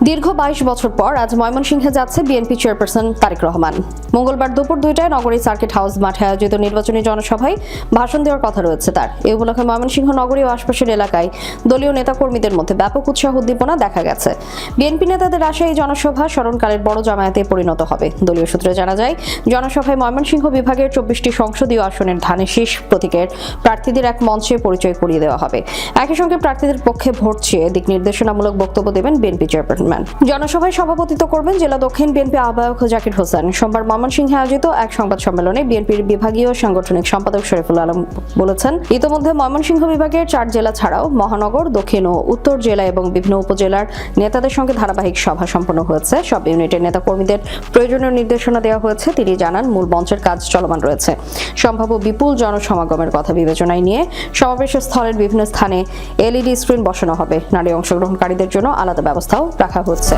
দীর্ঘ 22 বছর পর আজ ময়মনসিংহে যাচ্ছে বিএনপি চেয়ারপারসন তারেক রহমান। মঙ্গলবার দুপুর 2টায় নগরী সার্কিট হাউস মাঠে আয়োজিত নির্বাচনী জনসভায় ভাষণ দেওয়ার কথা রয়েছে তার। এই উপলক্ষে ময়মনসিংহ নগরী ও আশপাশের এলাকায় দলীয় নেতাকর্মীদের মধ্যে ব্যাপক উৎসাহ উদ্দীপনা দেখা গেছে। বিএনপি নেতাদের আশায় এই জনসভা স্মরণকালের বড় জামায়াতে পরিণত হবে। দলীয় সূত্রে জানা যায়, জনসভায় ময়মনসিংহ বিভাগের 24টি সংসদীয় আসনের ধানের শীষ প্রতীকের প্রার্থীদের এক মঞ্চে পরিচয় করিয়ে দেওয়া হবে। একই সঙ্গে প্রার্থীদের পক্ষে ভোট চেয়ে দিক নির্দেশনামূলক বক্তব্য দেবেন বিএনপি চেয়ারপারসন। জনসভায় সভাপতিত্ব করবেন জেলা দক্ষিণ বিএনপি আহ্বায়ক জাকির হোসেন। সোমবার ময়মনসিংহে আয়োজিত এক সংবাদ সম্মেলনে বিএনপির বিভাগীয় সাংগঠনিক সম্পাদক শরীফুল আলম বলেছেন, ইতোমধ্যে ময়মনসিংহ বিভাগের 4 জেলা ছাড়াও মহানগর, দক্ষিণ ও উত্তর জেলা এবং বিভিন্ন উপজেলার নেতাদের সঙ্গে ধারাবাহিক সভা সম্পন্ন হয়েছে। সব ইউনিটের নেতাকর্মীদের প্রয়োজনীয় নির্দেশনা দেওয়া হয়েছে। তিনি জানান, মূল মঞ্চের কাজ চলমান রয়েছে। সম্ভাব্য বিপুল জনসমাগমের কথা বিবেচনায় নিয়ে সমাবেশ স্থলের বিভিন্ন স্থানে LED স্ক্রিন বসানো হবে। নারী অংশগ্রহণকারীদের জন্য আলাদা ব্যবস্থাও রাখা হচ্ছে।